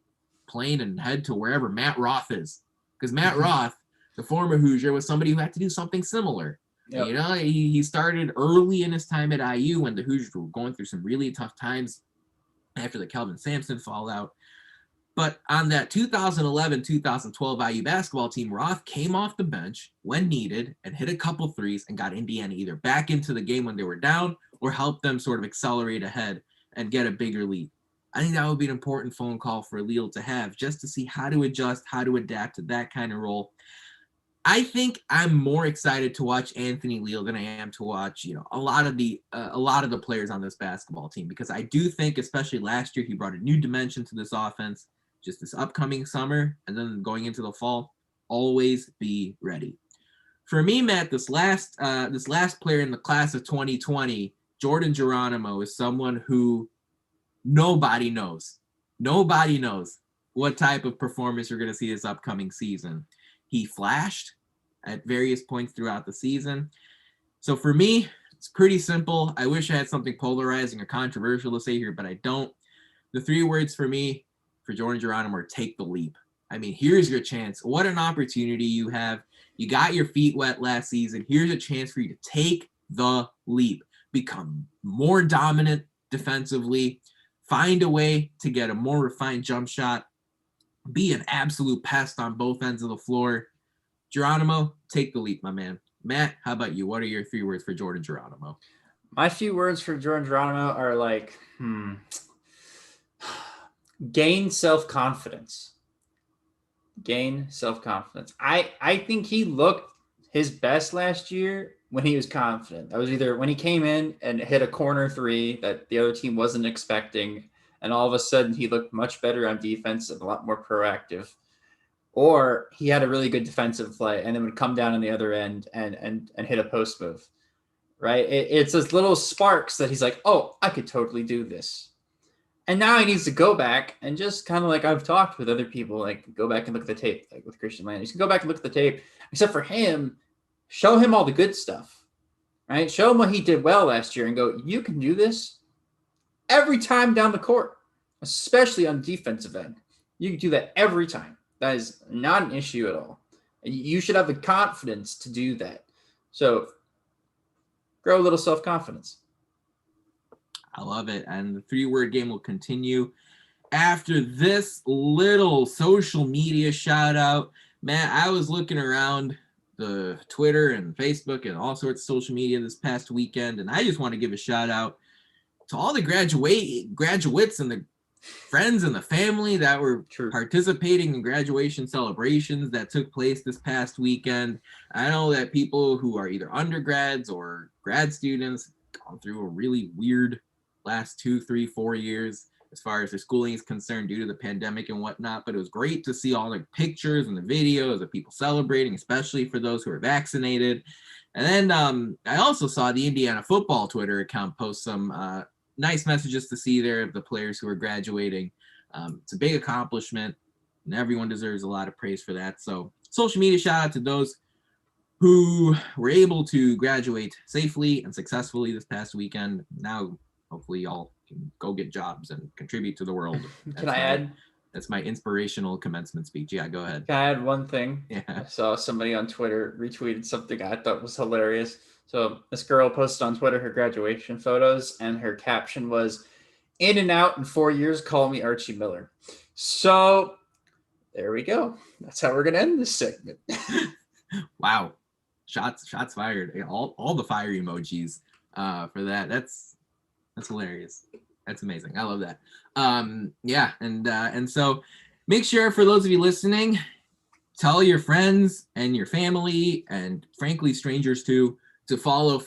plane and head to wherever Matt Roth is. Because Matt Roth, the former Hoosier, was somebody who had to do something similar. Yep. You know, he started early in his time at IU when the Hoosiers were going through some really tough times after the Kelvin Sampson fallout. But on that 2011-2012 IU basketball team, Roth came off the bench when needed and hit a couple threes and got Indiana either back into the game when they were down or helped them sort of accelerate ahead and get a bigger lead. I think that would be an important phone call for Leal to have, just to see how to adjust, how to adapt to that kind of role. I think I'm more excited to watch Anthony Leal than I am to watch, a lot of the players on this basketball team, because I do think, especially last year, he brought a new dimension to this offense. Just this upcoming summer and then going into the fall, always be ready. For me, Matt, this last player in the class of 2020, Jordan Geronimo, is someone who nobody knows. Nobody knows what type of performance you're going to see this upcoming season. He flashed at various points throughout the season. So for me, it's pretty simple. I wish I had something polarizing or controversial to say here, but I don't. The 3 words for me for Jordan Geronimo are take the leap. I mean, here's your chance. What an opportunity you have. You got your feet wet last season. Here's a chance for you to take the leap. Become more dominant defensively. Find a way to get a more refined jump shot. Be an absolute pest on both ends of the floor. Geronimo, take the leap, my man. Matt, how about you? What are your 3 words for Jordan Geronimo? My few words for Jordan Geronimo are like, gain self-confidence. Gain self-confidence. I think he looked his best last year when he was confident. That was either when he came in and hit a corner 3 that the other team wasn't expecting, and all of a sudden he looked much better on defense and a lot more proactive. Or he had a really good defensive play and then would come down on the other end and hit a post move, right? It's those little sparks that he's like, oh, I could totally do this. And now he needs to go back and just kind of like I've talked with other people, like go back and look at the tape, like with Christian Land. You can go back and look at the tape, except for him, show him all the good stuff, right? Show him what he did well last year and go, you can do this every time down the court, especially on the defensive end. You can do that every time. That is not an issue at all. And you should have the confidence to do that. So grow a little self-confidence. I love it. And the 3-word game will continue after this little social media shout out. Man, I was looking around the Twitter and Facebook and all sorts of social media this past weekend, and I just want to give a shout out to all the graduates and the friends and the family that were participating in graduation celebrations that took place this past weekend. I know that people who are either undergrads or grad students gone through a really weird last 2, 3, 4 years as far as their schooling is concerned due to the pandemic and whatnot. But it was great to see all the pictures and the videos of people celebrating, especially for those who are vaccinated. And then I also saw the Indiana football Twitter account post some nice messages to see there of the players who are graduating. It's a big accomplishment, and everyone deserves a lot of praise for that. So social media shout out to those who were able to graduate safely and successfully this past weekend. Now, hopefully y'all can go get jobs and contribute to the world. Can I add? That's my inspirational commencement speech. Yeah, go ahead. Can I add one thing? Yeah. I saw somebody on Twitter retweeted something I thought was hilarious. So this girl posted on Twitter her graduation photos, and her caption was, "In and out in 4 years, call me Archie Miller." So there we go. That's how we're going to end this segment. Wow. Shots fired. All the fire emojis for that. That's hilarious. That's amazing. I love that. Yeah. And so make sure, for those of you listening, tell your friends and your family, and frankly, strangers too, to follow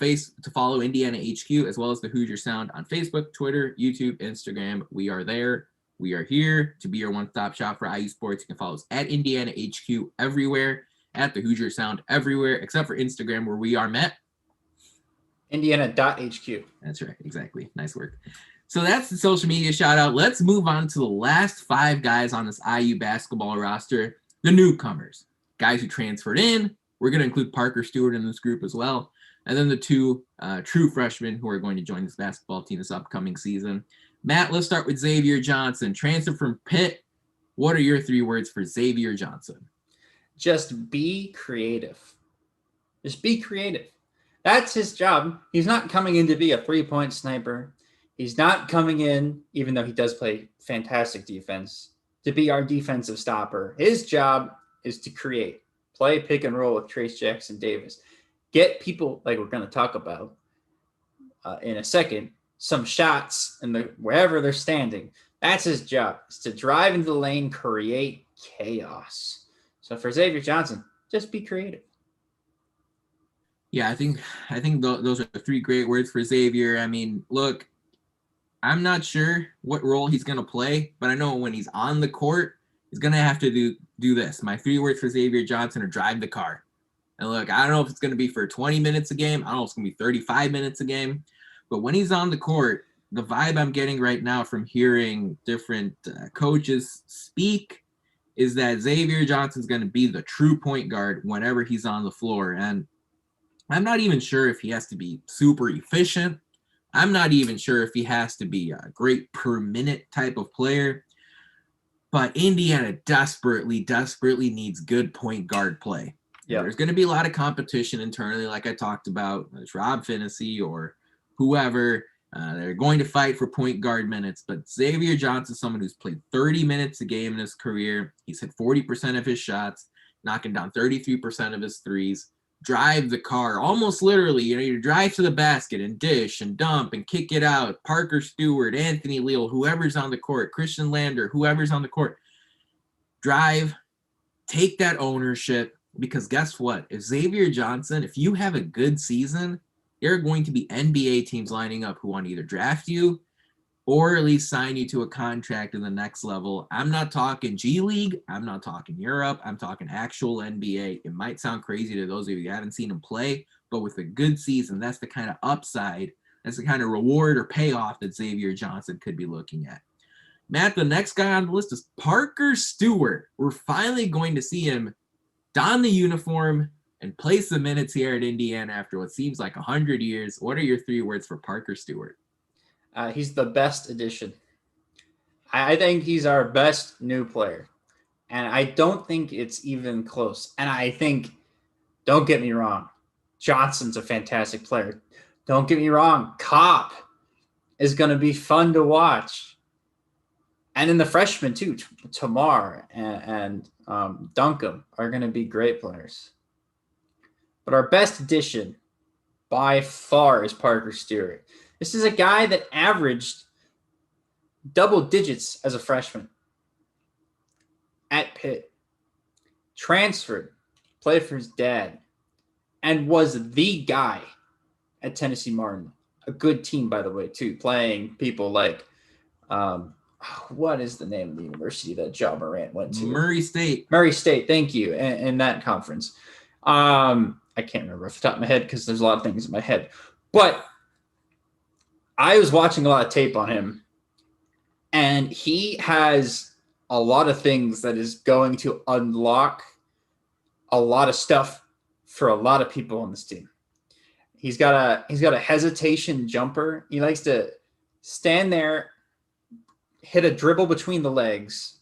Indiana HQ as well as the Hoosier Sound on Facebook, Twitter, YouTube, Instagram. We are there. We are here to be your one-stop shop for IU sports. You can follow us at Indiana HQ everywhere, at the Hoosier Sound everywhere, except for Instagram, where we are met. Indiana.HQ. That's right. Exactly. Nice work. So that's the social media shout out. Let's move on to the last 5 guys on this IU basketball roster, the newcomers, guys who transferred in. We're going to include Parker Stewart in this group as well. And then the 2 true freshmen who are going to join this basketball team this upcoming season. Matt, let's start with Xavier Johnson. Transfer from Pitt. What are your 3 words for Xavier Johnson? Just be creative. Just be creative. That's his job. He's not coming in to be a 3-point sniper. He's not coming in, even though he does play fantastic defense, to be our defensive stopper. His job is to create, play pick and roll with Trayce Jackson-Davis, get people like we're going to talk about in a second, some shots in the wherever they're standing. That's his job, is to drive into the lane, create chaos. So for Xavier Johnson, just be creative. Yeah, I think those are 3 great words for Xavier. I mean, look, I'm not sure what role he's going to play, but I know when he's on the court, he's going to have to do this. My 3 words for Xavier Johnson are drive the car. And look, I don't know if it's going to be for 20 minutes a game. I don't know if it's going to be 35 minutes a game. But when he's on the court, the vibe I'm getting right now from hearing different coaches speak is that Xavier Johnson's going to be the true point guard whenever he's on the floor. And I'm not even sure if he has to be super efficient. I'm not even sure if he has to be a great per minute type of player. But Indiana desperately needs good point guard play. Yeah. There's going to be a lot of competition internally, like I talked about. There's Rob Finissy or whoever. They're going to fight for point guard minutes. But Xavier Johnson is someone who's played 30 minutes a game in his career. He's hit 40% of his shots, knocking down 33% of his threes. Drive the car, almost literally, you drive to the basket and dish and dump and kick it out. Parker Stewart, Anthony Leal, whoever's on the court, Christian Lander, whoever's on the court. Drive, take that ownership, because guess what? If Xavier Johnson, if you have a good season, there are going to be NBA teams lining up who want to either draft you or at least sign you to a contract in the next level. I'm not talking G League. I'm not talking Europe. I'm talking actual NBA. It might sound crazy to those of you who haven't seen him play, but with a good season, that's the kind of upside, that's the kind of reward or payoff that Xavier Johnson could be looking at. Matt, the next guy on the list is Parker Stewart. We're finally going to see him don the uniform and play some minutes here at Indiana after what seems like 100 years. What are your 3 words for Parker Stewart? He's the best addition. I think he's our best new player. And I don't think it's even close. And I think, don't get me wrong, Johnson's a fantastic player. Don't get me wrong, Kopp is going to be fun to watch. And then the freshmen too, Tamar and Duncan are going to be great players. But our best addition by far is Parker Stewart. This is a guy that averaged double digits as a freshman at Pitt, transferred, played for his dad, and was the guy at Tennessee Martin. A good team, by the way, too, playing people like, what is the name of the university that Ja Morant went to? Murray State. Murray State, thank you, in that conference. I can't remember off the top of my head because there's a lot of things in my head. But I was watching a lot of tape on him, and he has a lot of things that is going to unlock a lot of stuff for a lot of people on this team. He's got a hesitation jumper. He likes to stand there, hit a dribble between the legs,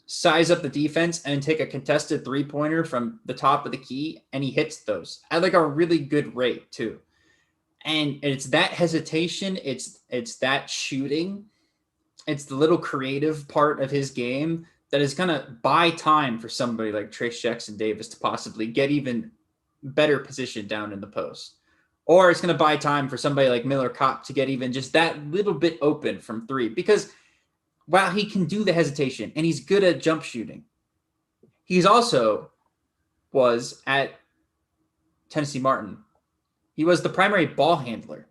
size up the defense, and take a contested 3-pointer from the top of the key, and he hits those at like a really good rate too. And it's that hesitation, it's that shooting, it's the little creative part of his game that is going to buy time for somebody like Trayce Jackson-Davis to possibly get even better position down in the post. Or it's going to buy time for somebody like Miller Kopp to get even just that little bit open from 3. Because while he can do the hesitation and he's good at jump shooting, he's also was at Tennessee Martin. He was the primary ball handler.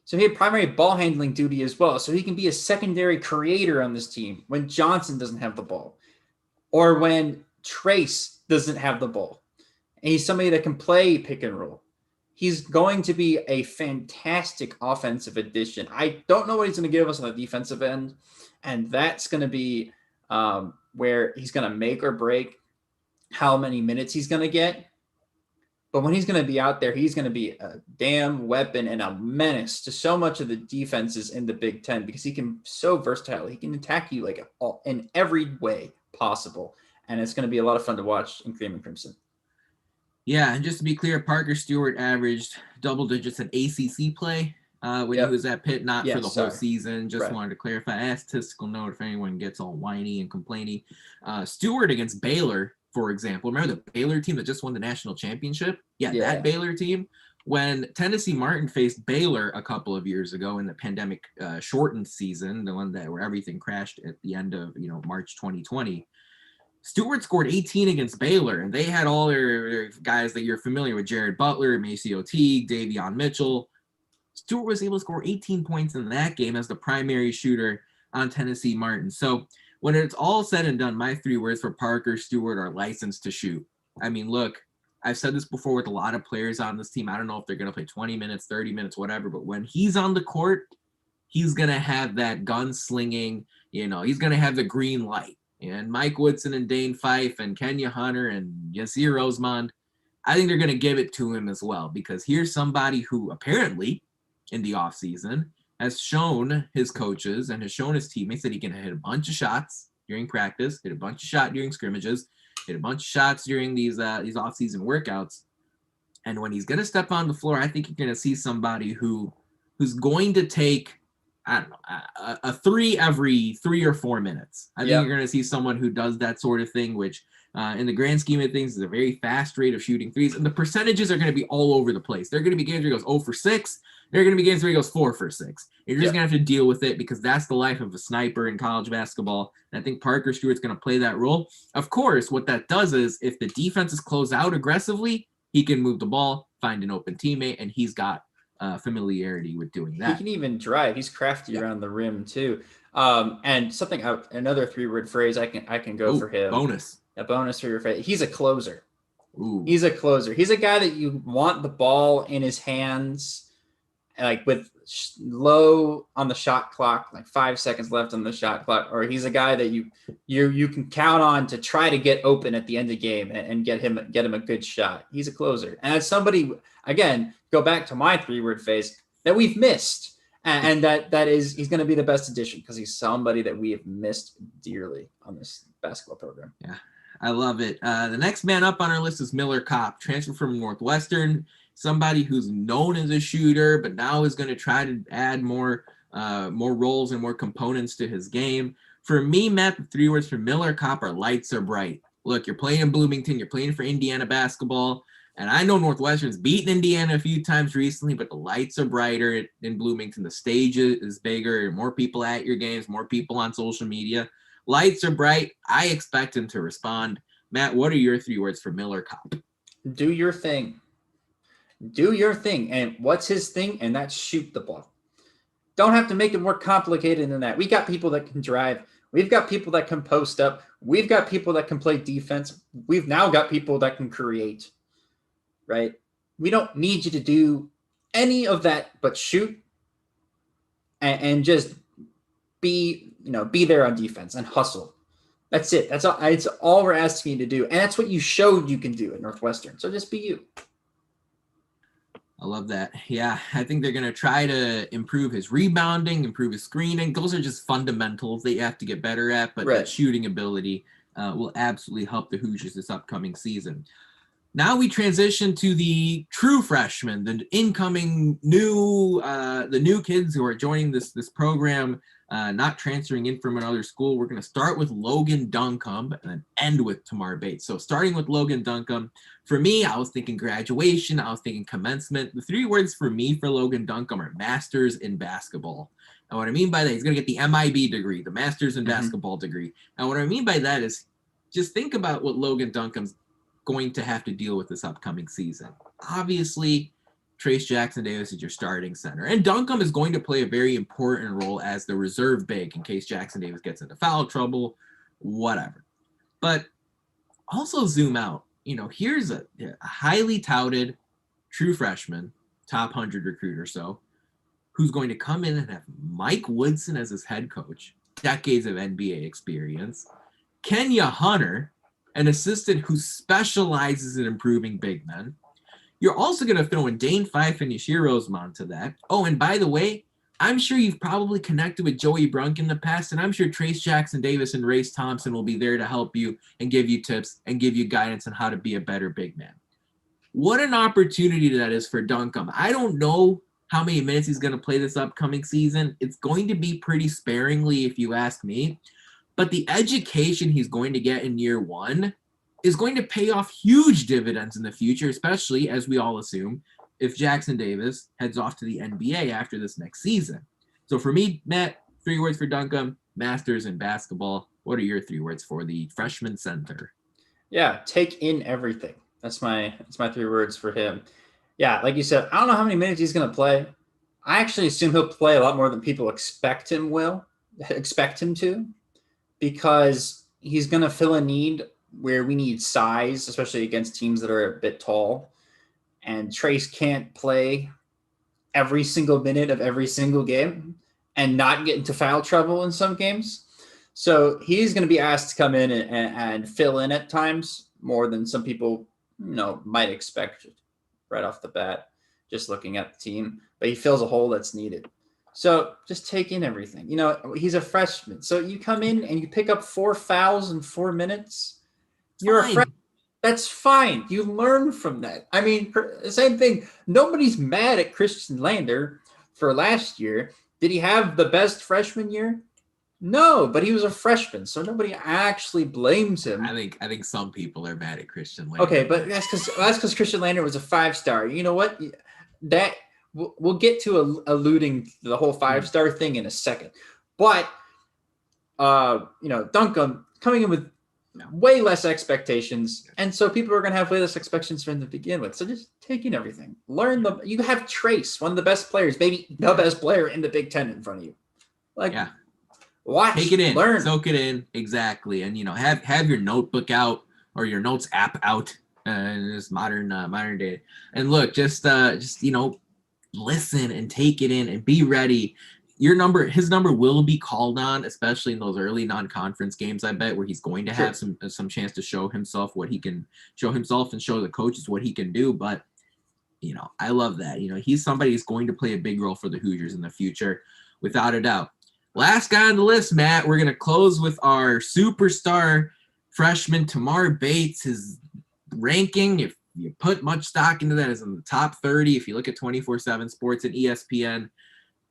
So he had primary ball handling duty as well. So he can be a secondary creator on this team when Johnson doesn't have the ball or when Trayce doesn't have the ball. And he's somebody that can play pick and roll. He's going to be a fantastic offensive addition. I don't know what he's going to give us on the defensive end. And that's going to be where he's going to make or break how many minutes he's going to get. But when he's going to be out there, he's going to be a damn weapon and a menace to so much of the defenses in the Big Ten because he can so versatile. He can attack you like in every way possible. And it's going to be a lot of fun to watch in Cream and Crimson. Yeah, and just to be clear, Parker Stewart averaged double digits in ACC play when he was at Pitt, not for the whole season. Just wanted to clarify. I asked statistical note if anyone gets all whiny and complainy. Stewart against Baylor, for example. Remember the Baylor team that just won the national championship? Yeah, that Baylor team. When Tennessee Martin faced Baylor a couple of years ago in the pandemic shortened season, the one where everything crashed at the end of March 2020, Stewart scored 18 against Baylor, and they had all their guys that you're familiar with: Jared Butler, Maceo Teague, Davion Mitchell. Stewart was able to score 18 points in that game as the primary shooter on Tennessee Martin. So when it's all said and done, my 3 words for Parker Stewart are licensed to shoot. I mean, look, I've said this before with a lot of players on this team. I don't know if they're going to play 20 minutes, 30 minutes, whatever, but when he's on the court, he's going to have that gunslinging, he's going to have the green light. And Mike Woodson and Dane Fife and Kenya Hunter and Yasir Rosemond, I think they're going to give it to him as well, because here's somebody who apparently in the offseason has shown his coaches and has shown his teammates that he can hit a bunch of shots during practice, hit a bunch of shots during scrimmages, hit a bunch of shots during these offseason workouts. And when he's going to step on the floor, I think you're going to see somebody who's going to take, I don't know, a 3 every 3 or 4 minutes. I think you're going to see someone who does that sort of thing, which in the grand scheme of things is a very fast rate of shooting threes. And the percentages are going to be all over the place. There are going to be games where he goes 0 for 6. There are going to be games where he goes 4 for 6. You're just going to have to deal with it, because that's the life of a sniper in college basketball. And I think Parker Stewart's going to play that role. Of course, what that does is if the defense is closed out aggressively, he can move the ball, find an open teammate, and he's got familiarity with doing that. He can even drive. He's crafty around the rim too. And another 3-word phrase I can go for him. Bonus. A bonus for your face. He's a closer. Ooh. He's a closer. He's a guy that you want the ball in his hands, like with low on the shot clock, like 5 seconds left on the shot clock, or he's a guy that you can count on to try to get open at the end of the game and get him a good shot. He's a closer. And as somebody, again, go back to my 3-word phrase, that we've missed. And he's going to be the best addition, because he's somebody that we have missed dearly on this basketball program. Yeah, I love it. The next man up on our list is Miller Kopp, transfer from Northwestern, somebody who's known as a shooter, but now is going to try to add more roles and more components to his game. For me, Matt, the 3 words for Miller Kopp are lights are bright. Look, you're playing in Bloomington, you're playing for Indiana basketball, and I know Northwestern's beaten Indiana a few times recently, but the lights are brighter in Bloomington. The stage is bigger, more people at your games, more people on social media. Lights are bright. I expect him to respond. Matt, what are your 3 words for Miller Kopp? Do your thing. Do your thing. And what's his thing? And that's shoot the ball. Don't have to make it more complicated than that. We got people that can drive. We've got people that can post up. We've got people that can play defense. We've now got people that can create, right? We don't need you to do any of that but shoot and just be there on defense and hustle. That's it. That's all. It's all we're asking you to do. And that's what you showed you can do at Northwestern. So just be you. I love that. Yeah, I think they're going to try to improve his rebounding, improve his screening. Those are just fundamentals that you have to get better at, but that shooting ability will absolutely help the Hoosiers this upcoming season. Now we transition to the true freshmen, the incoming the new kids who are joining this program, not transferring in from another school. We're going to start with Logan Duncan and then end with Tamar Bates. So starting with Logan Duncan, for me, I was thinking graduation. I was thinking commencement. The 3 words for me for Logan Duncan are masters in basketball. And what I mean by that, he's going to get the MIB degree, the masters in basketball degree. And what I mean by that is just think about what Logan Duncan's going to have to deal with this upcoming season. Obviously, Trayce Jackson-Davis is your starting center. And Duncan is going to play a very important role as the reserve big in case Jackson-Davis gets into foul trouble, whatever. But also zoom out. Here's a highly touted true freshman, top 100 recruit or so, who's going to come in and have Mike Woodson as his head coach, decades of NBA experience, Kenya Hunter, an assistant who specializes in improving big men. You're also going to throw in Dane Fife and Yasir Rosemond to that. Oh, and by the way, I'm sure you've probably connected with Joey Brunk in the past, and I'm sure Trayce Jackson-Davis and Race Thompson will be there to help you and give you tips and give you guidance on how to be a better big man. What an opportunity that is for Duncan. I don't know how many minutes he's going to play this upcoming season. It's going to be pretty sparingly, if you ask me. But the education he's going to get in year one is going to pay off huge dividends in the future, especially, as we all assume, if Jackson Davis heads off to the NBA after this next season. So for me, Matt, 3 words for Duncan: masters in basketball. What are your 3 words for the freshman center? Yeah, take in everything. That's my 3 words for him. Yeah, like you said, I don't know how many minutes he's going to play. I actually assume he'll play a lot more than people expect him to, because he's going to fill a need where we need size, especially against teams that are a bit tall. And Trace can't play every single minute of every single game and not get into foul trouble in some games. So he's going to be asked to come in and fill in at times more than some people, might expect right off the bat, just looking at the team. But he fills a hole that's needed. So just take in everything. He's a freshman. So you come in and you pick up 4 fouls in 4 minutes. You're a freshman. That's fine. You learn from that. I mean, same thing. Nobody's mad at Christian Lander for last year. Did he have the best freshman year? No, but he was a freshman, so nobody actually blames him. I think some people are mad at Christian Lander. Okay, but that's because Christian Lander was a 5-star. You know what? That we'll get to alluding to the whole 5-star thing in a second. But Duncan coming in with way less expectations, and so people are going to have way less expectations from to begin with. So just take in everything. Learn them. You have Trace, one of the best players, maybe the best player in the Big Ten, in front of you. Watch, take it in, learn, soak it in, exactly, and have your notebook out or your notes app out in this modern day. And look, just listen and take it in and be ready. His number will be called on, especially in those early non-conference games, I bet, where he's going to have some chance to show himself what he can show himself and show the coaches what he can do. But I love that. He's somebody who's going to play a big role for the Hoosiers in the future, without a doubt. Last guy on the list, Matt, we're going to close with our superstar freshman, Tamar Bates. His ranking, if you put much stock into that, is in the top 30. If you look at 24/7 Sports and ESPN,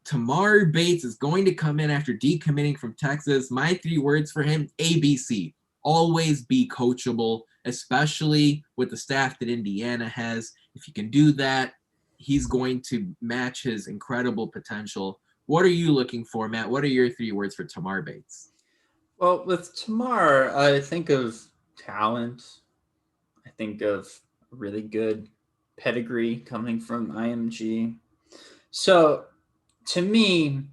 Tamar Bates is going to come in after decommitting from Texas. My 3 words for him: ABC. Always be coachable, especially with the staff that Indiana has. If you can do that, he's going to match his incredible potential. What are you looking for, Matt? What are your 3 words for Tamar Bates? Well, with Tamar, I think of talent. I think of really good pedigree coming from IMG. So to me,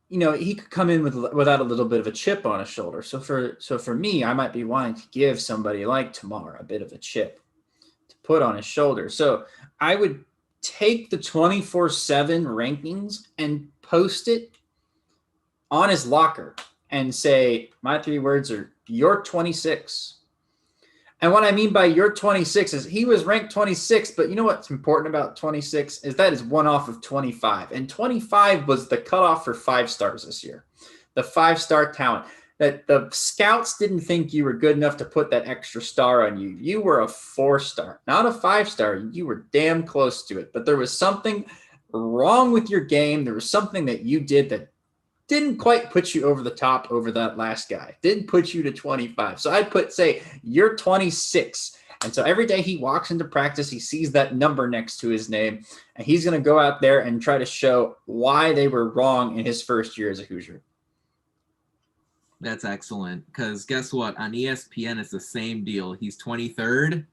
he could come in without a little bit of a chip on his shoulder. So for me, I might be wanting to give somebody like Tamar a bit of a chip to put on his shoulder. So I would take the 24/7 rankings and post it on his locker and say, my 3 words are, you're 26. And what I mean by you're 26 is he was ranked 26, but you know what's important about 26 is that is one off of 25. And 25 was the cutoff for 5-stars this year. The 5-star talent. That the scouts didn't think you were good enough to put that extra star on you. You were a 4-star, not a 5-star. You were damn close to it. But there was something wrong with your game. There was something that you did that didn't quite put you over the top over that last guy. Didn't put you to 25. So I'd say you're 26. And so every day he walks into practice, he sees that number next to his name, and he's going to go out there and try to show why they were wrong in his first year as a Hoosier. That's excellent, because guess what? On ESPN, it's the same deal. He's 23rd,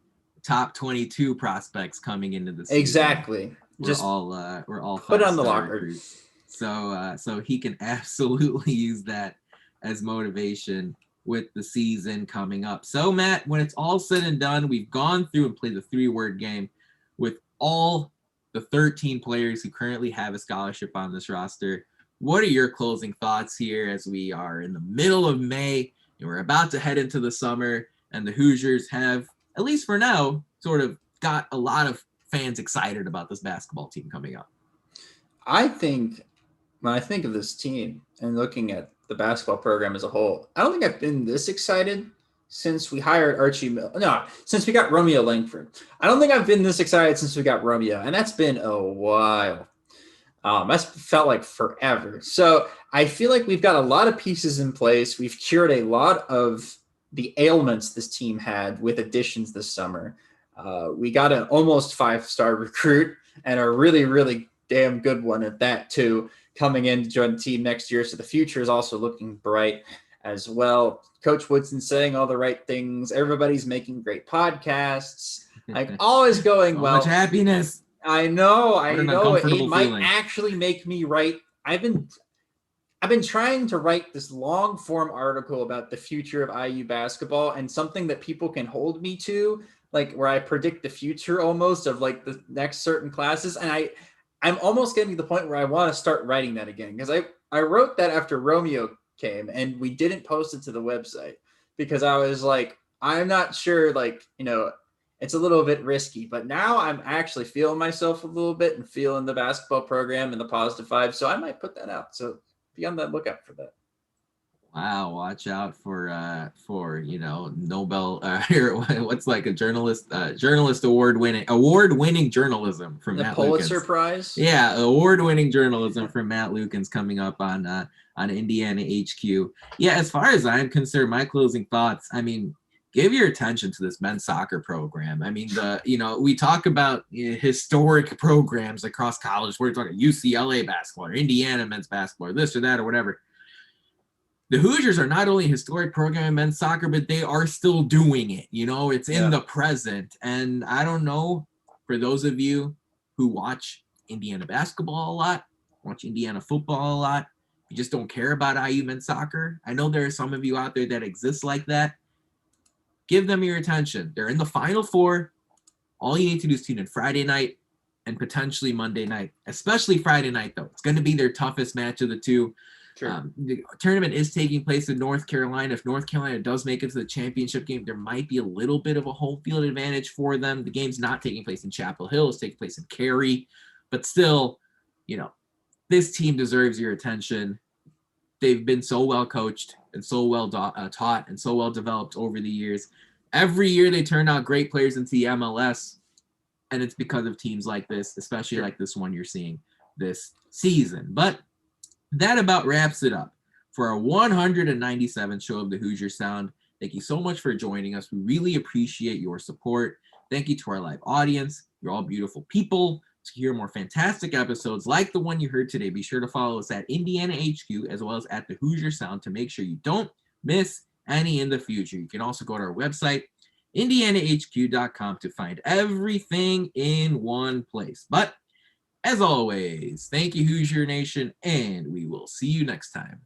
top 22 prospects coming into the season. Exactly. We're all put on the locker. Recruits. So he can absolutely use that as motivation with the season coming up. So Matt, when it's all said and done, we've gone through and played the 3-word game with all the 13 players who currently have a scholarship on this roster. What are your closing thoughts here as we are in the middle of May and we're about to head into the summer, and the Hoosiers have, at least for now, sort of got a lot of fans excited about this basketball team coming up? I think when I think of this team and looking at the basketball program as a whole, I don't think I've been this excited since we hired since we got Romeo Langford. I don't think I've been this excited since we got Romeo, and that's been a while. That's felt like forever. So I feel like we've got a lot of pieces in place. We've cured a lot of the ailments this team had with additions this summer. We got an almost 5-star recruit and a really, really damn good one at that too, coming in to join the team next year. So the future is also looking bright as well. Coach Woodson saying all the right things. Everybody's making great podcasts. Like always going So well. much happiness. I know. It might feeling. actually make me write. I've been trying to write this long form article about the future of IU basketball and something that people can hold me to, like where I predict the future almost of like the next certain classes. And I'm almost getting to the point where I want to start writing that again, because I wrote that after Romeo came and we didn't post it to the website because I was like, I'm not sure, like, it's a little bit risky, but now I'm actually feeling myself a little bit and feeling the basketball program and the positive vibe. So I might put that out. So be on the lookout for that. Wow, watch out for Nobel what's like a journalist award-winning journalism from The Matt Pulitzer Lukens. Prize. Yeah, award-winning journalism from Matt Lukens coming up on Indiana HQ. Yeah, as far as I'm concerned, my closing thoughts, I mean, give your attention to this men's soccer program. I mean, we talk about historic programs across college. We're talking UCLA basketball or Indiana men's basketball or this or that or whatever. The Hoosiers are not only a historic program in men's soccer, but they are still doing it. It's in the present. And I don't know, for those of you who watch Indiana basketball a lot, watch Indiana football a lot, you just don't care about IU men's soccer. I know there are some of you out there that exist like that. Give them your attention. They're in the Final Four. All you need to do is tune in Friday night and potentially Monday night, especially Friday night, though. It's going to be their toughest match of the two. Sure. The tournament is taking place in North Carolina. If North Carolina does make it to the championship game, there might be a little bit of a home field advantage for them. The game's not taking place in Chapel Hill. It's taking place in Cary. But still, this team deserves your attention. They've been so well coached and so well taught and so well developed over the years. Every year they turn out great players into the MLS, and it's because of teams like this, especially like this one you're seeing this season. But that about wraps it up for our 197th show of the Hoosier Sound. Thank you so much for joining us. We really appreciate your support. Thank you to our live audience. You're all beautiful people. To hear more fantastic episodes like the one you heard today, be sure to follow us at Indiana HQ as well as at the Hoosier Sound to make sure you don't miss any in the future. You can also go to our website, indianahq.com, to find everything in one place. But as always, thank you, Hoosier Nation, and we will see you next time.